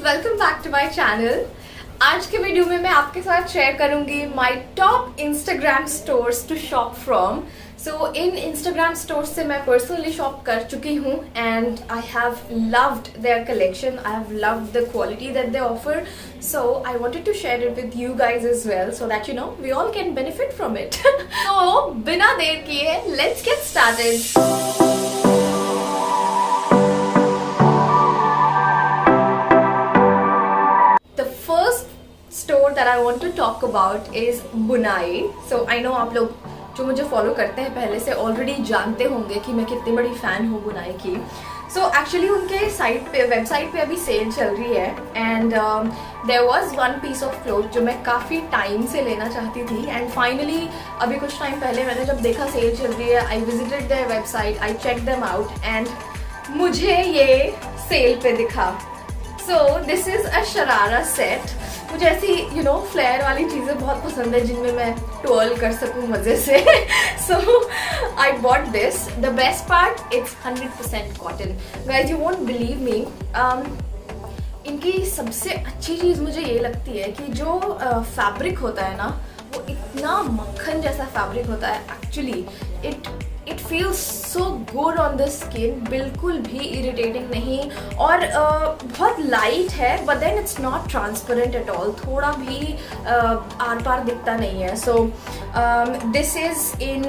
Welcome back to my channel. आज के video में मैं आपके साथ शेयर करूंगी my top Instagram stores to shop from. So इन इंस्टाग्राम स्टोर्स से मैं पर्सनली शॉप कर चुकी हूँ and I have loved their collection, I have loved the quality that they offer, so I wanted to share it with you guys as well so that you know we all can benefit from it. तो बिना देर किए let's get started. Store that I want to talk about is Bunaai. So I know आप लोग जो मुझे follow करते हैं पहले से ऑलरेडी जानते होंगे कि मैं कितनी बड़ी फ़ैन हूँ बुनाई की। सो एक्चुअली उनके साइट पे वेबसाइट पे अभी सेल चल रही है and there was one piece of cloth जो मैं काफ़ी टाइम से लेना चाहती थी एंड फाइनली अभी कुछ टाइम पहले मैंने जब देखा सेल चल रही है, I visited their website, I check them out and मुझे ये सेल पे दिखा। So this is a sharara set. मुझे ऐसी फ्लेयर वाली चीज़ें बहुत पसंद है जिनमें मैं ट्वर्ल कर सकूं मज़े से। So I bought this. The best part, it's 100% cotton. Guys you won't believe me, इनकी सबसे अच्छी चीज़ मुझे ये लगती है कि जो फैब्रिक होता है ना वो इतना मक्खन जैसा फैब्रिक होता है। Actually it feels so good on the skin, बिल्कुल भी इरिटेटिंग नहीं और बहुत लाइट है but then it's not transparent at all, थोड़ा भी आर पार दिखता नहीं है। So this is in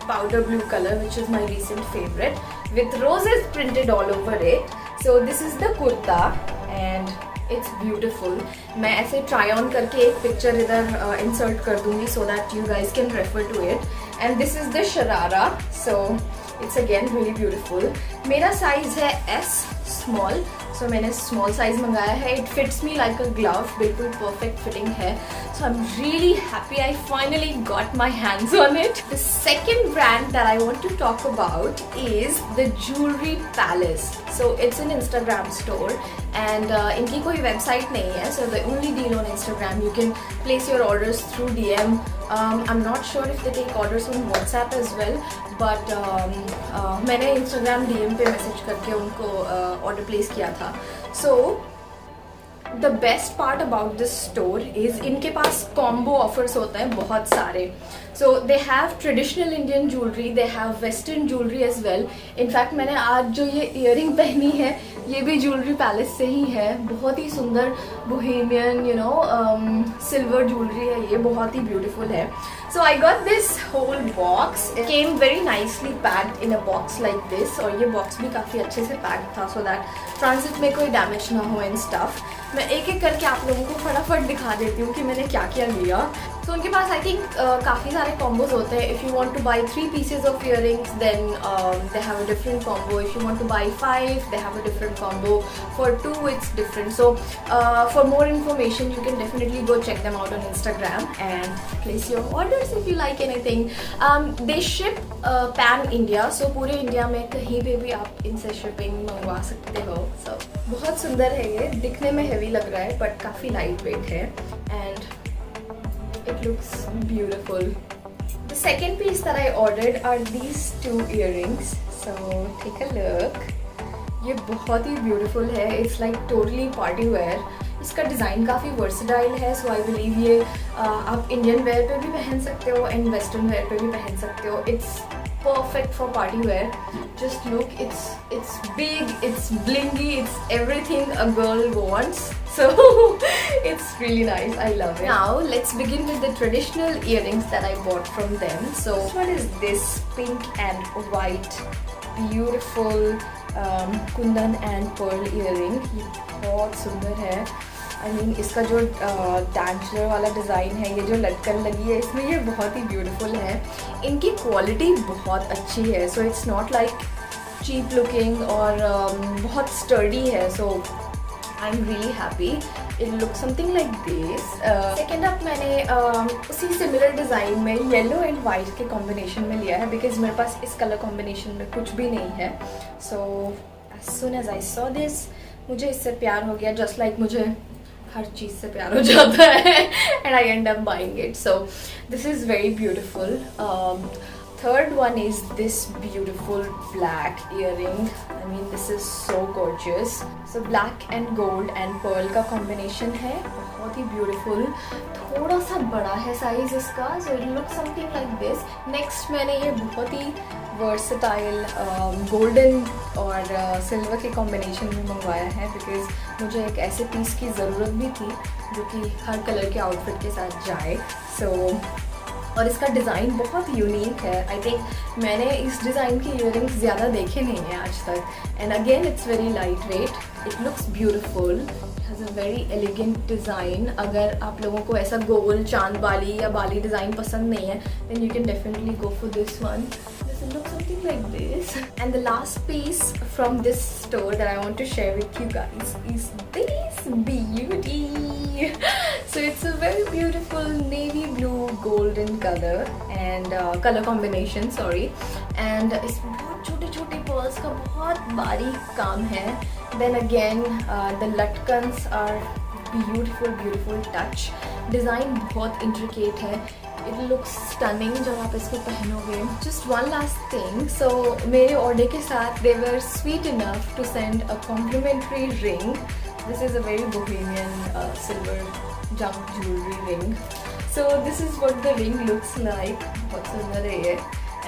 powder blue color which is my recent favorite with roses printed all over it. So this is the kurta and it's beautiful. मैं ऐसे try on करके एक picture इधर insert कर दूंगी so that you guys can refer to it. And this is the sharara. So it's again really beautiful. मेरा size है S small. So मैंने small size मंगाया है. It fits me like a glove. बिल्कुल perfect fitting है. So I'm really happy I finally got my hands on it. The second brand that I want to talk about is the Jewelry Palace. So it's an Instagram store and इनकी कोई website नहीं है. So the only deal on Instagram, you can place your orders through DM. I'm not sure if they take orders on WhatsApp as well, but मैंने Instagram DM पे message करके उनको order place किया था. So the best part about this store is इनके पास combo offers होते हैं बहुत सारे. So they have traditional Indian jewelry, they have western jewelry as well. In fact मैंने आज जो ये earring पहनी है ये भी Jewelry Palace से ही है. बहुत ही सुंदर bohemian silver jewelry है, ये बहुत ही beautiful है. So I got this whole box. It came very nicely packed in a box like this और ये box भी काफ़ी अच्छे से packed था so that transit में कोई damage ना हो and stuff. मैं एक एक करके आप लोगों को फटाफट दिखा देती हूँ कि मैंने क्या क्या लिया. तो उनके पास आई थिंक काफ़ी सारे कॉम्बोज होते हैं. If you want two by 3 pieces of earrings then they have a different combo. If you want to buy 5 they have a different combo. For 2 it's different. So for more information you can definitely go check them out on Instagram and place your orders if you like anything. They ship pan India, so पूरे India में कहीं पे भी आप इनसे shipping मंगवा सकते हो. So बहुत सुंदर है ये, दिखने में हेवी लग रहा है बट काफ़ी लाइट वेट है and it looks beautiful. The second piece that I ordered are these 2 earrings. So take a look. ये बहुत ही beautiful है. It's like totally party wear. इसका डिज़ाइन काफ़ी वर्सटाइल है. सो आई बिलीव ये आप इंडियन वेयर पे भी पहन सकते हो एंड वेस्टर्न वेयर पे भी पहन सकते हो. It's perfect for party wear. Just look, it's big, it's blingy, it's everything a girl wants. So it's really nice. I love it. Now let's begin with the traditional earrings that I bought from them. So what is this pink and white beautiful kundan and pearl earring? ये बहुत सुंदर है. I mean, इसका जो डांसलर वाला design है, ये जो लटकन लगी है इसमें, ये बहुत ही ब्यूटीफुल है. इनकी क्वालिटी बहुत अच्छी है. So it's not like cheap looking और बहुत स्टर्डी है. So I am really happy. It look something like this. Second up मैंने उसी सिमिलर डिज़ाइन में येलो एंड वाइट के कॉम्बिनेशन में लिया है बिकॉज मेरे पास इस कलर कॉम्बिनेशन में कुछ भी नहीं है. So as soon as I saw this मुझे इससे प्यार हो गया. जस्ट लाइक मुझे हर चीज़ से प्यार हो जाता है and I and up buying it. So this is very beautiful. third one is this beautiful black earring. I mean, this is so gorgeous. So black and gold and pearl का combination है, बहुत ही beautiful. थोड़ा सा बड़ा है size इसका, so it looks something like this. Next मैंने ये बहुत ही versatile golden और silver के combination में मंगवाया है, because मुझे एक ऐसे पीस की ज़रूरत भी थी जो कि हर कलर के आउटफिट के साथ जाए. So और इसका डिज़ाइन बहुत यूनिक है. आई थिंक मैंने इस डिज़ाइन के इयररिंग्स ज़्यादा देखे नहीं हैं आज तक. And again it's very light weight, it looks beautiful, has a very elegant design. अगर आप लोगों को ऐसा गोल चांद बाली या बाली डिज़ाइन पसंद नहीं है, then you can definitely go for this one. It looks something like this. And the last piece from this store that I want to share with you guys is this beauty. So it's a very beautiful navy blue golden color and color combination, sorry. And इसमें बहुत छोटे छोटे pearls का बहुत बारीक काम है. Then again the latkans are beautiful touch. Design बहुत intricate है. It looks stunning जब आप इसको पहनोगे. Just one last thing. So मेरे ऑर्डर के साथ they were sweet enough to send a complimentary ring. This is a very bohemian silver junk jewelry ring. So this is what the ring looks like. बहुत सुंदर है ये.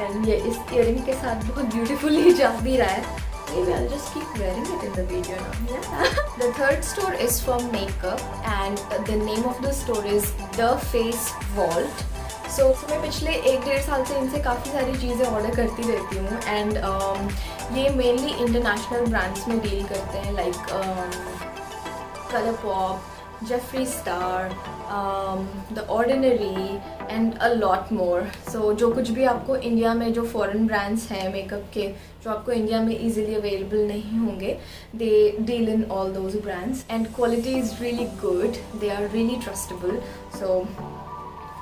And ये इस earring के साथ बहुत beautifully जा भी रहा है. Maybe I'll just keep wearing it in the video now. Yeah. The third store is for makeup and the name of the store is The Face Vault. So मैं पिछले 1-1.5 साल से इनसे काफ़ी सारी चीज़ें ऑर्डर करती रहती हूँ. एंड ये मेनली इंटरनेशनल ब्रांड्स में डील करते हैं, like ColourPop, Jeffree Star, The Ordinary and a lot more. So जो कुछ भी आपको इंडिया में जो फॉरेन ब्रांड्स हैं मेकअप के, जो आपको इंडिया में इजीली अवेलेबल नहीं होंगे, they deal in all those brands and quality is really good. They are really trustable. So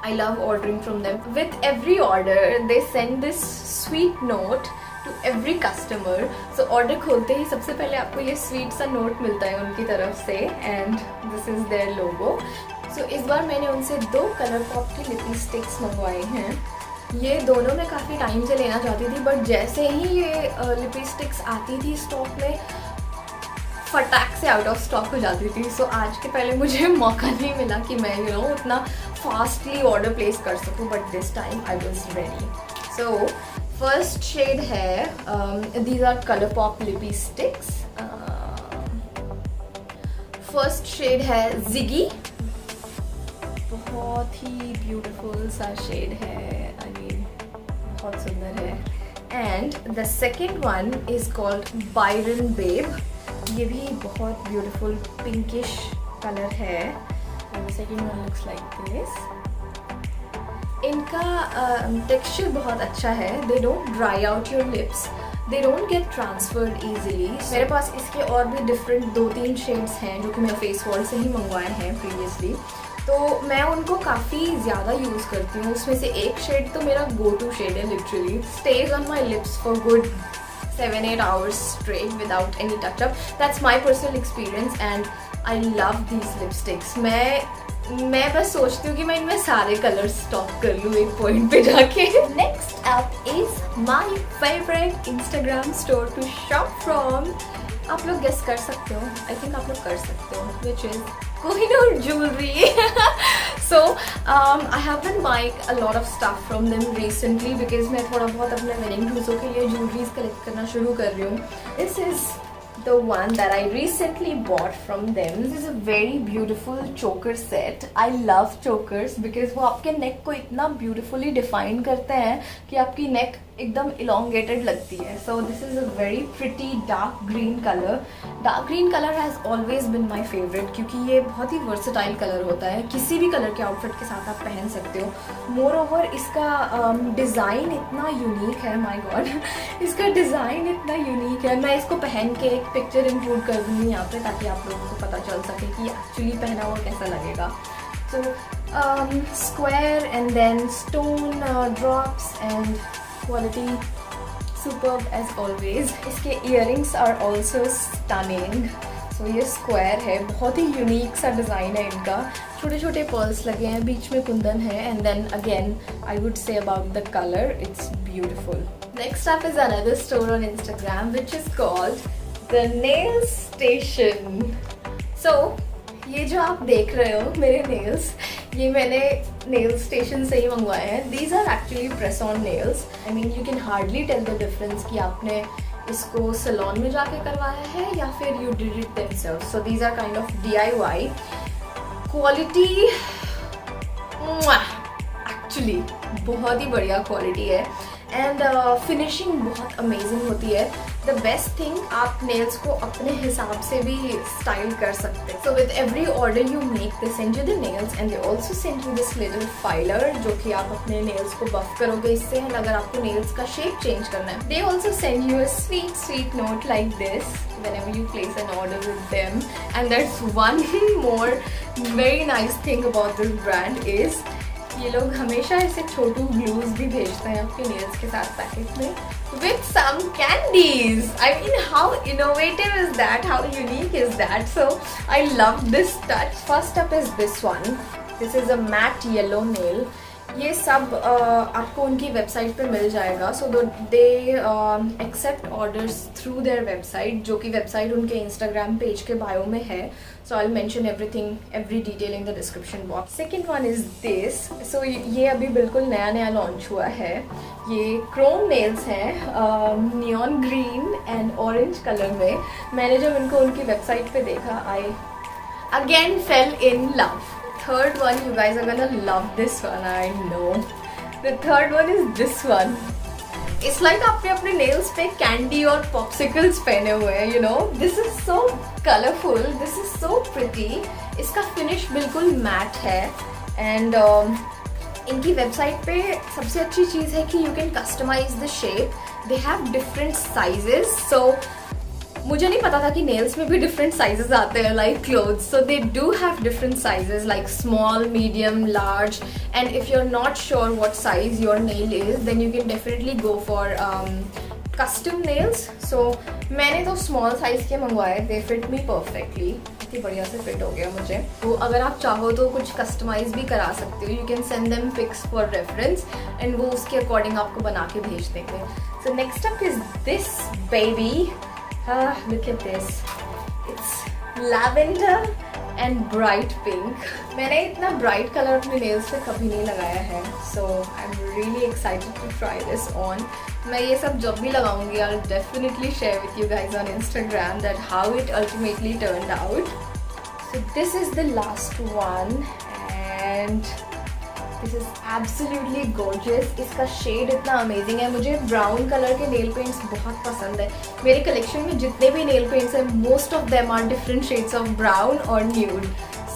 I love ordering from them. With every order, they send this sweet note to every customer. So order खोलते ही सबसे पहले आपको ये sweet सा note मिलता है उनकी तरफ से, and this is their logo. So इस बार मैंने उनसे 2 ColourPop की लिपस्टिक्स मंगवाई हैं. ये दोनों मैं काफ़ी टाइम से लेना चाहती थी, बट जैसे ही ये लिपस्टिक्स आती थी स्टॉक में, फटाक से आउट ऑफ स्टॉक हो जाती थी. सो आज के पहले मुझे मौका नहीं मिला कि मैं उतना फास्टली ऑर्डर प्लेस कर सकूं, but this time I was ready. So first shade है, these are ColourPop lipsticks. First shade है Ziggy. बहुत ही ब्यूटीफुल सा शेड है, आई मीन बहुत सुंदर है. And the second one is called Byron Babe. ये भी बहुत ब्यूटीफुल पिंकिश कलर है. The second one looks like this. इनका टेक्सचर बहुत अच्छा है. They don't dry out your lips. They don't get transferred easily. मेरे पास इसके और भी डिफरेंट 2-3 शेड्स हैं जो कि मैं फेस वॉल से ही मंगवाए हैं प्रीवियसली. तो मैं उनको काफ़ी ज़्यादा यूज़ करती हूँ. उसमें से एक शेड तो मेरा गो टू शेड है. Literally stays on my lips for good 7-8 hours straight without any touch up. That's my personal experience and I love these lipsticks. मैं बस सोचती हूँ कि मैं इनमें सारे कलर्स स्टॉक कर लूँ एक पॉइंट पे जाके. Next up is my favorite Instagram store to shop from. आप लोग गेस कर सकते हो, आई थिंक आप लोग कर सकते हो, which is Kohinoor Jewelry. So I have been buying a lot of stuff from them recently because मैं थोड़ा बहुत अपने वेडिंग ड्रेसों के लिए ज्वेलरीज कलेक्ट करना शुरू कर रही हूँ. This is the one that I recently bought from them. This is a very beautiful choker set. I love chokers because वो आपके नेक को इतना beautifully define करते हैं कि आपकी नेक एकदम elongated लगती है. So this is a very pretty dark green color. Dark green color has always been my favorite क्योंकि ये बहुत ही versatile color होता है. किसी भी कलर के आउटफिट के साथ आप पहन सकते हो. Moreover इसका डिज़ाइन इतना यूनिक है. My God, इसका डिज़ाइन इतना यूनिक है. मैं इसको पहन के एक पिक्चर इंक्लूड कर दूँगी यहाँ पे ताकि आप लोगों को पता चल सके कि एक्चुअली पहना हुआ कैसा लगेगा. So square and then stone drops and quality superb as always. इसके earrings are also stunning. सो ये स्क्वायर है, बहुत ही यूनिक सा डिज़ाइन है इनका, छोटे छोटे पर्ल्स लगे हैं, बीच में कुंदन है, and then again I would say about the colour, it's beautiful. Next up is another store on Instagram which is called the nail station. So ये जो आप देख रहे हो मेरे नेल्स, ये मैंने नेल स्टेशन से ही मंगवाए हैं. These are actually press on nails. I mean you can hardly tell the difference कि आपने इसको सैलून में जाके करवाया है या फिर you did it themselves. So these are kind of DIY. Quality actually बहुत ही बढ़िया क्वालिटी है, एंड फिनिशिंग बहुत अमेजिंग होती है. द बेस्ट थिंग, आप नेल्स को अपने हिसाब से भी स्टाइल कर सकते हैं. So with every order you make they send you the nails and they also send you this little filer, जो कि आप अपने नेल्स को बफ करोगे इससे. एंड अगर आपको नेल्स का शेप चेंज करना है, they also send you a sweet note like this whenever you place an order with them. And there's one more very nice thing about this brand is ये लोग हमेशा ऐसे छोटू glues भी भेजते हैं आपके नेल्स के साथ पैकेट में with some candies. I mean, how innovative is that? How unique is that? So I love this touch. First up is this one. This is a matte yellow nail. ये सब आपको उनकी website पे मिल जाएगा. So they accept orders through their website, जो कि website उनके इंस्टाग्राम पेज के बायो में है. So I will mention every detail in the description box. Second one is this. So ये अभी बिल्कुल नया लॉन्च हुआ है. ये क्रोम नेल्स हैं, neon green and orange colour में. मैंने जब इनको उनकी वेबसाइट पे देखा, I again fell in love. Third one, you guys are gonna love this one, I know. The third one is this one. It's like आपने अपने nails पे candy और popsicles पहने हुए हैं, you know. This is so colorful, this is so pretty. इसका finish बिल्कुल matte है, and इनकी वेबसाइट पे सबसे अच्छी चीज़ है कि you can customize the shape. They have different sizes, so मुझे नहीं पता था कि नेल्स में भी डिफरेंट साइजेस आते हैं like clothes. So they do have different sizes like small, medium, large, and if you are not sure what size your nail is, then you can definitely go for custom nails. So मैंने तो small size के मंगवाए, दे fit मी perfectly. इतनी बढ़िया से fit हो गया मुझे. तो अगर आप चाहो तो कुछ कस्टमाइज भी करा सकते हो. You can send them pics for reference and वो उसके अकॉर्डिंग आपको बना के भेज देंगे. So next up is this baby. Look at this. It's lavender and bright pink. मैंने इतना bright color अपने nails पे कभी नहीं लगाया है. So I'm really excited to try this on. मैं ये सब जब भी लगाऊंगी, I'll definitely share with you guys on Instagram that how it ultimately turned out. So this is the last one and this is absolutely gorgeous. इसका shade इतना amazing है. मुझे ब्राउन कलर के नेल पेंट्स बहुत पसंद है. मेरे collection में जितने भी नेल पेंट्स हैं, most of them are different shades of brown और nude.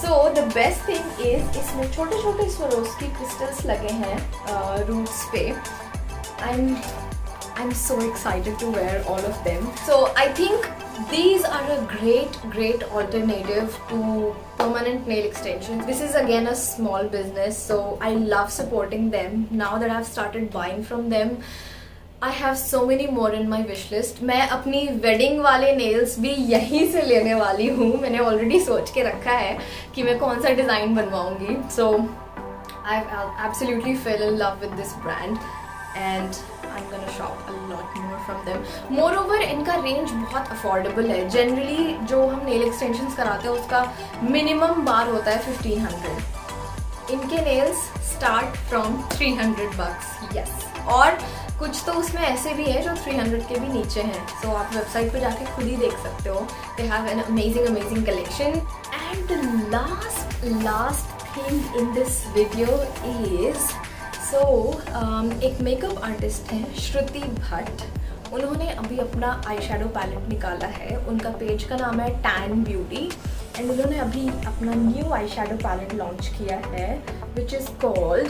So the best thing is इसमें छोटे छोटे स्वरोस्की क्रिस्टल्स लगे हैं रूट्स पे. I'm so excited to wear all of them. So I think these are a great alternative to permanent nail extensions. This is again a small business, so I love supporting them. Now that I've started buying from them, I have so many more in my wish list. मैं अपनी wedding वाले nails भी यहीं से लेने वाली हूँ. मैंने already सोच के रखा है कि मैं कौन सा design बनवाऊँगी. So I've absolutely fell in love with this brand and I'm gonna shop a lot more from them. Moreover, इनका रेंज बहुत अफोर्डेबल है. जनरली जो हम नेल एक्सटेंशंस कराते हैं उसका मिनिमम बार होता है 1500. इनके nails start from 300 bucks. Yes, और कुछ तो उसमें ऐसे भी हैं जो 300 के भी नीचे हैं. सो आप वेबसाइट पे जाके खुद ही देख सकते हो. They have an amazing collection. And the last thing in this video is एक मेकअप आर्टिस्ट हैं श्रुति भट्ट. उन्होंने अभी अपना आई शेडो पैलेट निकाला है. उनका पेज का नाम है टैन ब्यूटी एंड उन्होंने अभी अपना new eye shadow palette launch किया है which is called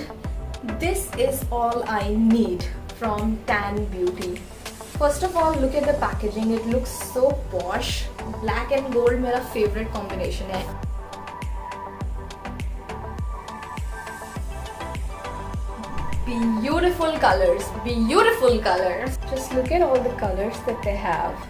this is all I need from Tan Beauty. First of all look at the packaging. It looks so posh. Black and gold मेरा favourite combination है. Beautiful colors. Just look at all the colors that they have.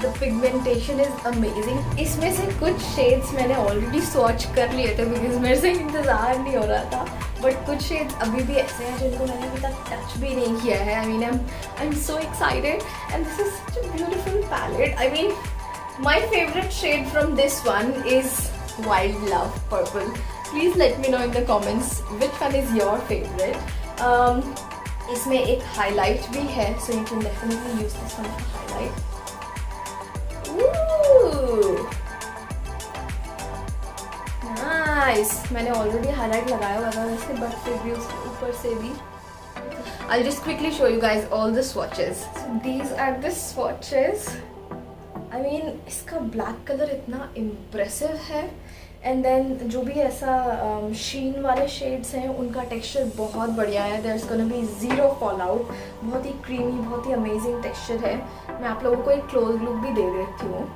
The pigmentation is amazing. इसमें से कुछ shades मैंने already swatch कर लिए थे because मेरे से इंतज़ार नहीं हो रहा था, बट कुछ शेड्स अभी भी ऐसे हैं जिनको मैंने अभी तक टच भी नहीं किया है। I mean I am so excited and this is such a beautiful palette. I mean my favourite shade from this one is wild love purple. Please let me know in the comments which one is your favourite. इसमें एक highlight भी है, so you can definitely use this one for highlight. Nice, मैंने already highlight लगाया हुआ था वैसे, but फिर भी उसके ऊपर से भी I'll just quickly show you guys all the swatches. So these are the swatches. I mean इसका black color इतना impressive है, एंड देन जो भी ऐसा शीन वाले शेड्स हैं उनका टेक्सचर बहुत बढ़िया है। There is gonna be zero fall out, बहुत ही क्रीमी, बहुत ही अमेजिंग टेक्सचर है। मैं आप लोगों को एक क्लोज लुक भी दे देती हूँ।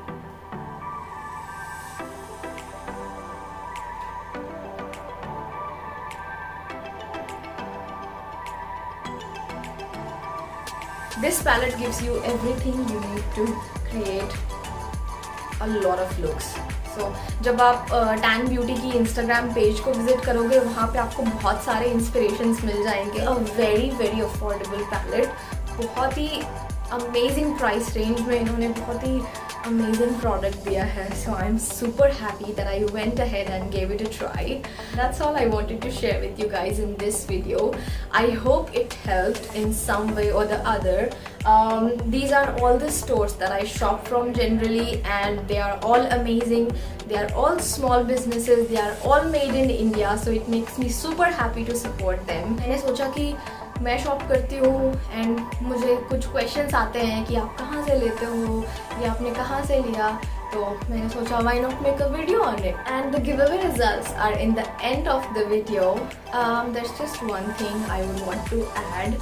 This palette gives you everything you need to create a lot of looks. So, जब आप टैन ब्यूटी की इंस्टाग्राम पेज को विजिट करोगे वहाँ पे आपको बहुत सारे इंस्पिरेशंस मिल जाएंगे। A very very affordable palette, बहुत ही अमेजिंग प्राइस रेंज में इन्होंने बहुत ही amazing product दिया है। So I'm super happy that I went ahead and gave it a try. That's all I wanted to share with you guys in this video. I hope it helped in some way or the other. These are all the stores that I shop from generally, and they are all amazing. They are all small businesses. They are all made in India, so it makes me super happy to support them. मैंने सोचा कि मैं shop करती हूँ and मुझे कुछ questions आते हैं कि आप कहाँ से लेते हो या आपने कहाँ से लिया, तो मैंने सोचा why not make a video on it. And the giveaway results are in the end of the video. There's just one thing I would want to add.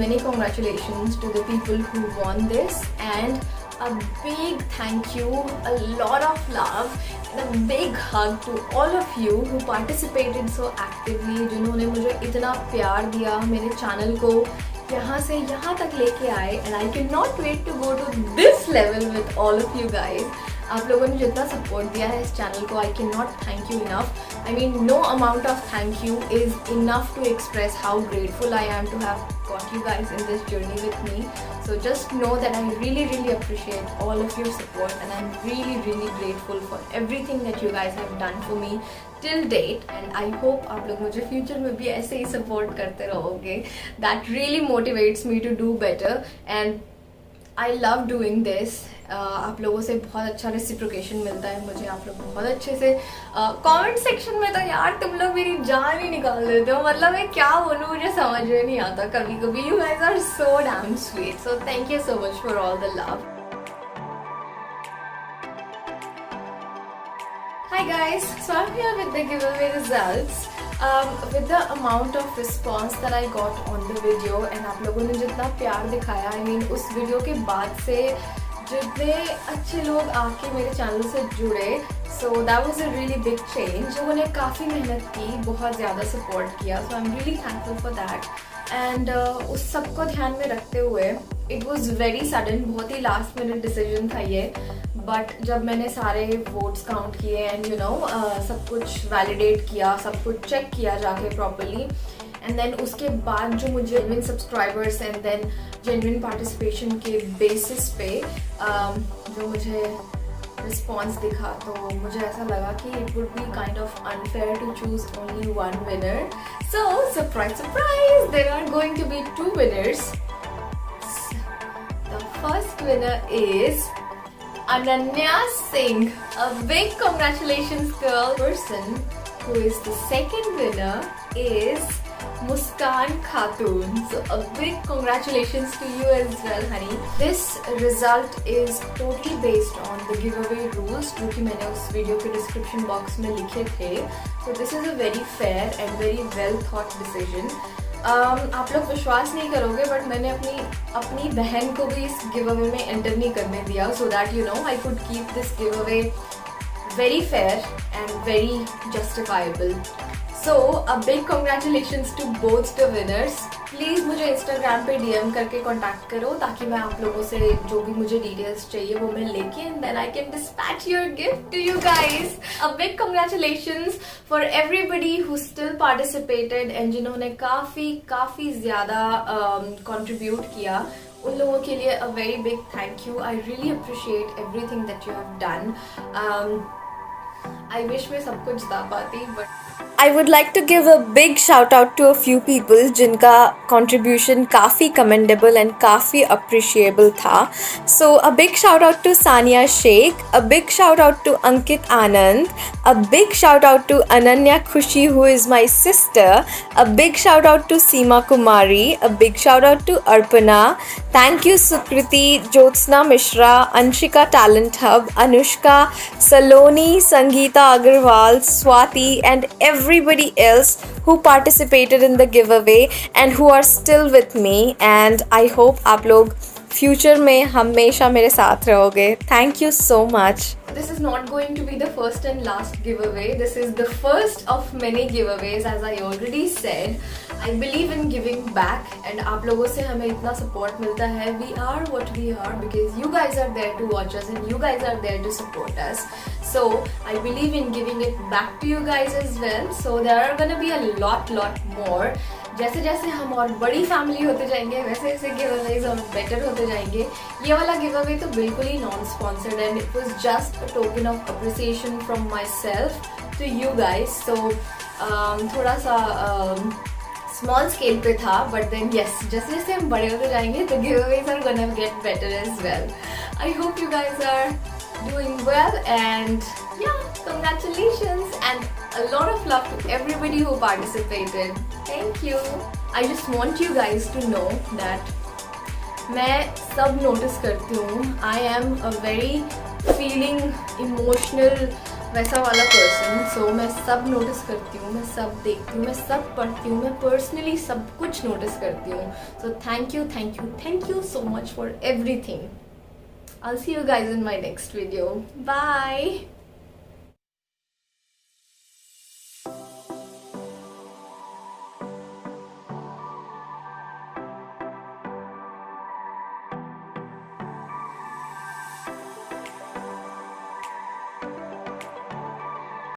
Many congratulations to the people who won this, and a big thank you, a lot of love and a big hug to all of you who participated so actively, जिन्होंने मुझे इतना प्यार दिया, मेरे channel को यहाँ से यहाँ तक लेके आए, and I cannot wait to go to this level with all of you guys. आप लोगों ने जितना सपोर्ट दिया है इस चैनल को, I cannot thank you enough. I mean, no amount of thank you is enough to express how grateful I am to have got you guys in this journey with me. So just know that I really really appreciate all of your support, and I'm really really grateful for everything that you guys have done for me till date, and I hope आप लोग मुझे future में भी ऐसे ही support करते रहोगे. That really motivates me to do better, and I love doing this. आप लोगों से बहुत अच्छा रेसिप्रोकेशन मिलता है मुझे, आप लोग बहुत अच्छे से कमेंट सेक्शन में तो यार तुम लोग मेरी जान ही निकाल देते हो, मतलब मैं क्या बोलूँ मुझे समझ में नहीं आता कभी कभी. You guys are so damn sweet, so thank you so much for all the love. Hi guys, so I'm here with the giveaway results. With the amount of response that I got on the video, and आप लोगों ने जितना प्यार दिखाया, I mean उस video के बाद से जितने अच्छे लोग आके मेरे चैनल से जुड़े, so that was a really big change. लोगों ने काफ़ी मेहनत की, बहुत ज़्यादा सपोर्ट किया, so I'm really thankful for that. And उस सबको ध्यान में रखते हुए इट वॉज वेरी सडन, बहुत ही लास्ट मिनट डिसीजन था ये, बट जब मैंने सारे वोट्स काउंट किए एंड यू नो सब कुछ वैलिडेट किया, सब कुछ चेक किया जाके प्रॉपरली, एंड देन उसके बाद जो मुझे genuine subscribers and then genuine participation के बेसिस पे जो मुझे रिस्पॉन्स दिखा, तो मुझे ऐसा लगा कि it would be kind of unfair to choose only one winner. So surprise surprise, there are going to be two winners. The first winner is Ananya Singh. A big congratulations, girl. Person who is the second winner is Muskan Khatun. So a big congratulations to you as well, honey. This result is totally based on the giveaway rules जो कि मैंने उस video के description box में लिखे थे. So this is a very fair and very well thought decision. आप लोग विश्वास नहीं करोगे, बट मैंने अपनी बहन को भी इस गिव अवे में एंटर नहीं करने दिया, so that you know I could keep this giveaway very fair and very justifiable. So a big congratulations to both the winners. Please मुझे इंस्टाग्राम पे डीएम करके कांटेक्ट करो ताकि मैं आप लोगों से जो भी मुझे डिटेल्स चाहिए वो मैं लेके and then I can dispatch your gift to you guys. A big congratulations for everybody who still participated and जिन्होंने काफ़ी ज़्यादा कंट्रीब्यूट किया, उन लोगों के लिए a very big thank you. I really appreciate everything that you have done. I wish मैं सब कुछ बता पाती, but I would like to give a big shout out to a few people जिनका contribution काफ़ी commendable and काफ़ी appreciable था. So a big shout out to Sania Sheikh, a big shout out to Ankit Anand, a big shout out to Ananya Khushi who is my sister, a big shout out to Seema Kumari, a big shout out to Arpana. Thank you Sukriti, Jyotsna Mishra, Anshika Talent Hub, Anushka, Saloni, Sangeeta Agarwal, Swati and everybody else who participated in the giveaway and who are still with me, and I hope आप लोग future में हमेशा मेरे साथ रहोगे. Thank you so much. This is not going to be the first and last giveaway. This is the first of many giveaways, as I already said. I believe in giving back and आप लोगों से हमें इतना support मिलता है. We are what we are because you guys are there to watch us and you guys are there to support us. So I believe in giving it back to you guys as well. So there are gonna be a lot more. जैसे जैसे हम और बड़ी family होते जाएंगे वैसे वैसे giveaways हम बेटर होते जाएंगे. ये वाला गिवअवे तो बिल्कुल ही non sponsored and it was just a token of appreciation from myself to you guys. So थोड़ा सा स्मॉल स्केल पे था, बट देन यस जैसे जैसे हम बड़े होते जाएंगे तो giveaways are gonna get better as well. I hope you guys are doing well and yeah, congratulations and a lot of love to everybody who participated. Thank you. I just want you guys to know that मैं सब notice करती हूँ. I am a very feeling emotional वैसा वाला person. सो मैं सब notice करती हूँ, मैं सब देखती हूँ, मैं सब पढ़ती हूँ, मैं पर्सनली सब कुछ नोटिस करती हूँ. सो thank you so much for everything. I'll see you guys in my next video. Bye.